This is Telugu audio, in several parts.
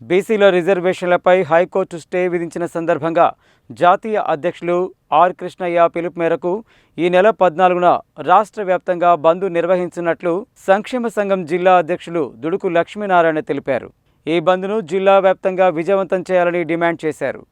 బీసీల రిజర్వేషన్లపై హైకోర్టు స్టే విధించిన సందర్భంగా జాతీయ అధ్యక్షులు ఆర్ కృష్ణయ్య పిలుపు మేరకు ఈ నెల 14న రాష్ట్ర వ్యాప్తంగా బంద్ నిర్వహించినట్లు సంక్షేమ సంఘం జిల్లా అధ్యక్షులు దుడుకు లక్ష్మీనారాయణ తెలిపారు. ఈ బంద్ను జిల్లా వ్యాప్తంగా విజయవంతం చేయాలని డిమాండ్ చేశారు.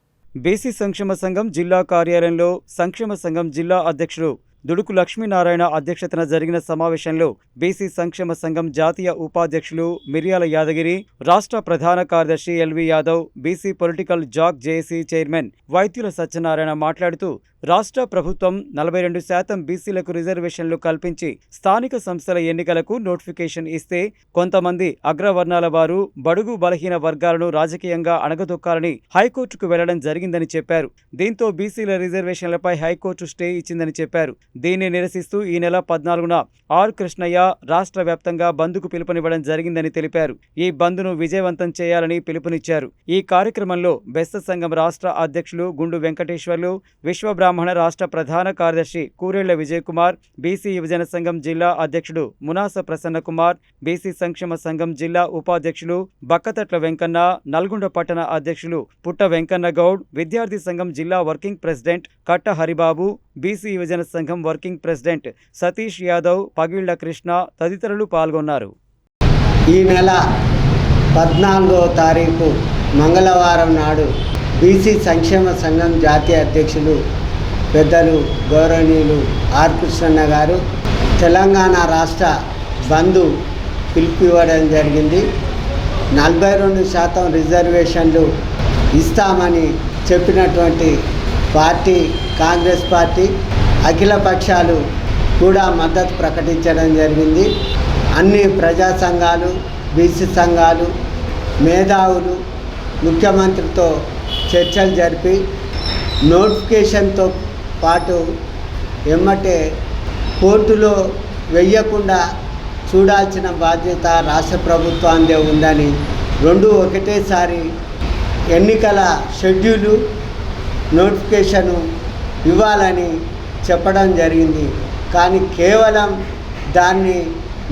బీసీ సంక్షేమ సంఘం జిల్లా కార్యాలయంలో సంక్షేమ సంఘం జిల్లా అధ్యక్షులు దుడుకు లక్ష్మీనారాయణ అధ్యక్షతన జరిగిన సమావేశంలో బీసీ సంక్షేమ సంఘం జాతీయ ఉపాధ్యక్షులు మిర్యాల యాదగిరి, రాష్ట్ర ప్రధాన కార్యదర్శి LV Yadav, BC political JAC JAC chairman Vaidyula Satyanarayana మాట్లాడుతూ రాష్ట్ర ప్రభుత్వం 42% బీసీలకు రిజర్వేషన్లు కల్పించి స్థానిక సంస్థల ఎన్నికలకు నోటిఫికేషన్ ఇస్తే కొంతమంది అగ్రవర్ణాల వారు బడుగు బలహీన వర్గాలను రాజకీయంగా అణగదొక్కాలని హైకోర్టుకు వెళ్లడం జరిగిందని చెప్పారు. దీంతో బీసీల రిజర్వేషన్లపై హైకోర్టు స్టే ఇచ్చిందని చెప్పారు. దీన్ని నిరసిస్తూ ఈ నెల 14న ఆర్ కృష్ణయ్య రాష్ట్ర వ్యాప్తంగా బంద్కు పిలుపునివ్వడం జరిగిందని తెలిపారు. ఈ బంద్ను విజయవంతం చేయాలని పిలుపునిచ్చారు. ఈ కార్యక్రమంలో బెస్త సంఘం రాష్ట్ర అధ్యక్షులు గుండు వెంకటేశ్వర్లు, విశ్వబ్రాహ్మణ రాష్ట్ర ప్రధాన కార్యదర్శి కూరేళ్ల విజయ్ కుమార్, బీసీ యువజన సంఘం జిల్లా అధ్యక్షుడు మునాస ప్రసన్న కుమార్, బీసీ సంక్షేమ సంఘం జిల్లా ఉపాధ్యక్షులు బక్కతట్ల వెంకన్న, నల్గొండ పట్టణ అధ్యక్షులు పుట్ట వెంకన్న గౌడ్, విద్యార్థి సంఘం జిల్లా వర్కింగ్ ప్రెసిడెంట్ కట్ట హరిబాబు, బీసీ యువజన సంఘం వర్కింగ్ ప్రెసిడెంట్ సతీష్ యాదవ్, పగిళ్ల కృష్ణ తదితరులు పాల్గొన్నారు. ఈ నెల 14వ తారీఖు మంగళవారం నాడు బీసీ సంక్షేమ సంఘం జాతీయ అధ్యక్షులు పెద్దలు గౌరవనీయులు ఆర్ కృష్ణన్న గారు తెలంగాణ రాష్ట్ర బంద్ పిలుపు ఇవ్వడం జరిగింది. 42% రిజర్వేషన్లు ఇస్తామని చెప్పినటువంటి పార్టీ కాంగ్రెస్ పార్టీ, అఖిల పక్షాలు కూడా మద్దతు ప్రకటించడం జరిగింది. అన్ని ప్రజా సంఘాలు, బీసీ సంఘాలు, మేధావులు ముఖ్యమంత్రితో చర్చలు జరిపి నోటిఫికేషన్తో పాటు ఎమ్మటే కోర్టులో వెయ్యకుండా చూడాల్సిన బాధ్యత రాష్ట్ర ప్రభుత్వాందే ఉందని, రెండు ఒకటేసారి ఎన్నికల షెడ్యూలు నోటిఫికేషను ఇవ్వాలని చెప్పడం జరిగింది. కానీ కేవలం దాన్ని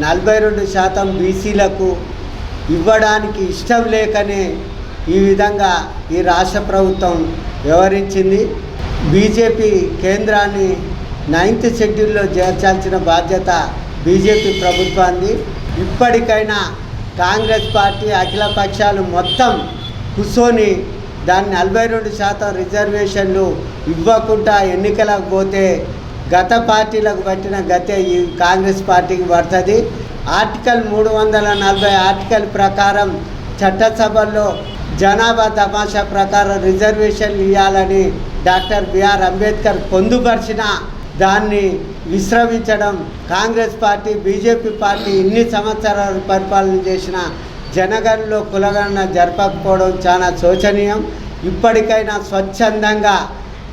42% బీసీలకు ఇవ్వడానికి ఇష్టం లేకనే ఈ విధంగా ఈ రాష్ట్ర ప్రభుత్వం వ్యవహరించింది. బీజేపీ కేంద్రాన్ని 9th షెడ్యూల్లో చేర్చాల్సిన బాధ్యత బీజేపీ ప్రభుత్వాన్ని. ఇప్పటికైనా కాంగ్రెస్ పార్టీ, అఖిల పక్షాలు మొత్తం కూర్చొని దాన్ని 42% రిజర్వేషన్లు ఇవ్వకుండా ఎన్నికలకు పోతే గత పార్టీలకు పట్టిన గతే ఈ కాంగ్రెస్ పార్టీకి పడుతుంది. ఆర్టికల్ 340 ఆర్టికల్ ప్రకారం చట్టసభల్లో జనాభా తమాషా ప్రకారం రిజర్వేషన్లు ఇవ్వాలని డాక్టర్ బిఆర్ అంబేద్కర్ పొందుపరిచిన దాన్ని విశ్రమించడం కాంగ్రెస్ పార్టీ, బీజేపీ పార్టీ ఇన్ని సంవత్సరాలు పరిపాలన చేసిన జనగణనలో కులగణన జరపకపోవడం చాలా శోచనీయం. ఇప్పటికైనా స్వచ్ఛందంగా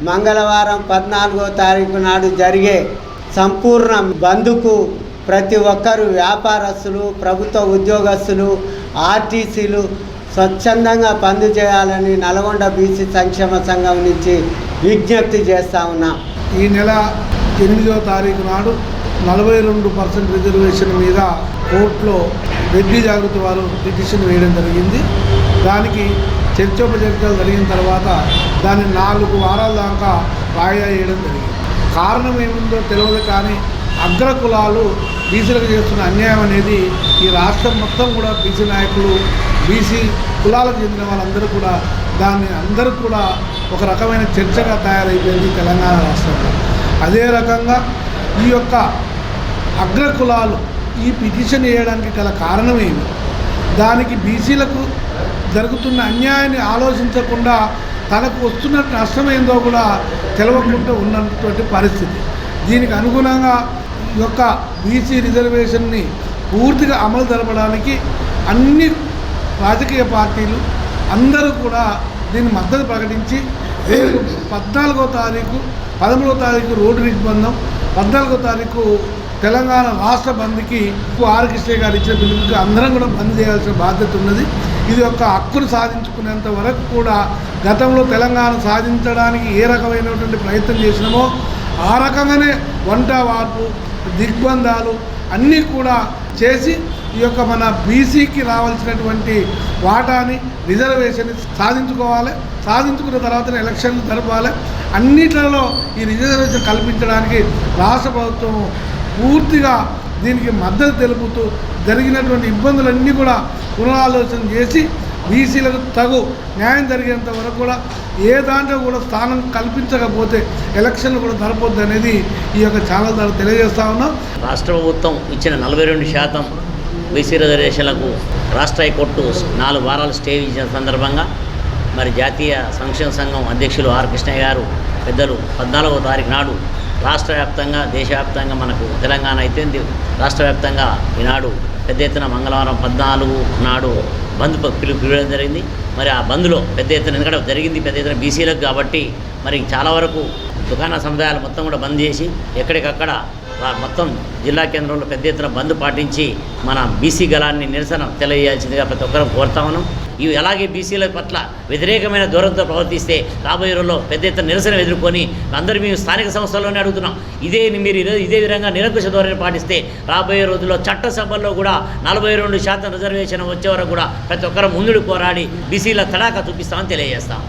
మంగళవారం 14వ తారీఖు నాడు జరిగే సంపూర్ణ బంద్కు ప్రతి ఒక్కరూ, వ్యాపారస్తులు, ప్రభుత్వ ఉద్యోగస్తులు, ఆర్టీసీలు స్వచ్ఛందంగా బంద్ చేయాలని నల్గొండ బీసీ సంక్షేమ సంఘం నుంచి విజ్ఞప్తి చేస్తూ ఉన్నాం. ఈ నెల 8వ తారీఖు నాడు 42% రిజర్వేషన్ మీద కోర్టులో రెడ్డి జాగృతి వారు పిటిషన్ వేయడం జరిగింది. దానికి చర్చోపచర్చలు జరిగిన తర్వాత దాన్ని 4 వారాల దాకా వాయిదా వేయడం జరిగింది. కారణం ఏముందో తెలియదు, కానీ అగ్రకులాలు బీసీలకు చేస్తున్న అన్యాయం అనేది ఈ రాష్ట్రం మొత్తం కూడా బీసీ నాయకులు, బీసీ కులాలకు చెందిన వాళ్ళందరూ కూడా దాన్ని అందరూ కూడా ఒక రకమైన చర్చగా తయారైపోయింది తెలంగాణ రాష్ట్రంలో. అదే రకంగా ఈ యొక్క అగ్రకులాలు ఈ పిటిషన్ వేయడానికి గల కారణం ఏమి, దానికి బీసీలకు జరుగుతున్న అన్యాయాన్ని ఆలోచించకుండా తనకు వస్తున్న నష్టం ఏందో కూడా తెలవకుండా ఉన్నటువంటి పరిస్థితి. దీనికి అనుగుణంగా ఈ యొక్క బీసీ రిజర్వేషన్ని పూర్తిగా అమలు జరపడానికి అన్ని రాజకీయ పార్టీలు అందరూ కూడా దీన్ని మద్దతు ప్రకటించి రేపు 14వ తారీఖు 13వ తారీఖు రోడ్డు నిర్బంధం, 14వ తారీఖు తెలంగాణ రాష్ట్ర బంద్కి ఆర్ కృష్ణయ్య గారు ఇచ్చిన పిలుపుకి అందరం కూడా బంద్ చేయాల్సిన బాధ్యత ఉన్నది. ఇది యొక్క హక్కును సాధించుకునేంత వరకు కూడా గతంలో తెలంగాణ సాధించడానికి ఏ రకమైనటువంటి ప్రయత్నం చేసినామో ఆ రకంగానే వంట వార్పు, దిగ్బంధాలు అన్నీ కూడా చేసి ఈ యొక్క మన బీసీకి రావాల్సినటువంటి వాటాని రిజర్వేషన్ సాధించుకోవాలి. సాధించుకున్న తర్వాత ఎలక్షన్లు జరపాలి. అన్నిట్లలో ఈ రిజర్వేషన్ కల్పించడానికి రాష్ట్ర ప్రభుత్వం పూర్తిగా దీనికి మద్దతు తెలుపుతూ జరిగినటువంటి ఇబ్బందులన్నీ కూడా పునరాలోచన చేసి బీసీలకు తగు న్యాయం జరిగేంత వరకు కూడా ఏ దాంట్లో కూడా స్థానం కల్పించకపోతే ఎలక్షన్లు కూడా జరపొద్దు అనేది ఈ యొక్క ఛానల్ ద్వారా తెలియజేస్తా ఉన్నాం. రాష్ట్ర ప్రభుత్వం ఇచ్చిన 42% బీసీ రిజర్వేషన్లకు రాష్ట్ర హైకోర్టు 4 వారాలు స్టే ఇచ్చిన సందర్భంగా మరి జాతీయ సంక్షేమ సంఘం అధ్యక్షులు ఆర్ కృష్ణయ్య గారు పెద్దలు 14వ తారీఖు నాడు రాష్ట్ర వ్యాప్తంగా దేశవ్యాప్తంగా మనకు తెలంగాణ అయితే రాష్ట్ర వ్యాప్తంగా ఈనాడు పెద్ద ఎత్తున మంగళవారం 14 నాడు బంద్ పిలుపుడం జరిగింది. మరి ఆ బంద్లో పెద్ద ఎత్తున ఎందుకంటే జరిగింది పెద్ద ఎత్తున బీసీలకు కాబట్టి మరి చాలా వరకు దుకాణ సముదాయాలు మొత్తం కూడా బంద్ చేసి ఎక్కడికక్కడ మొత్తం జిల్లా కేంద్రంలో పెద్ద ఎత్తున బంద్ పాటించి మన బీసీ గలాన్ని నిరసన తెలియజేయాల్సిందిగా ప్రతి ఒక్కరూ కోరుతా ఉన్నాం. ఇవి అలాగే బీసీల పట్ల వ్యతిరేకమైన దూరంతో ప్రవర్తిస్తే రాబోయే రోజుల్లో పెద్ద ఎత్తున నిరసన ఎదుర్కొని అందరూ మేము స్థానిక సంస్థల్లోనే అడుగుతున్నాం. మీరు ఇదే విధంగా నిరంకుశ ధోరణి పాటిస్తే రాబోయే రోజుల్లో చట్టసభల్లో కూడా 42% రిజర్వేషన్ వచ్చే వరకు కూడా ప్రతి ఒక్కరూ ముందుకు పోరాడి బీసీల తడాకా చూపిస్తామని తెలియజేస్తాం.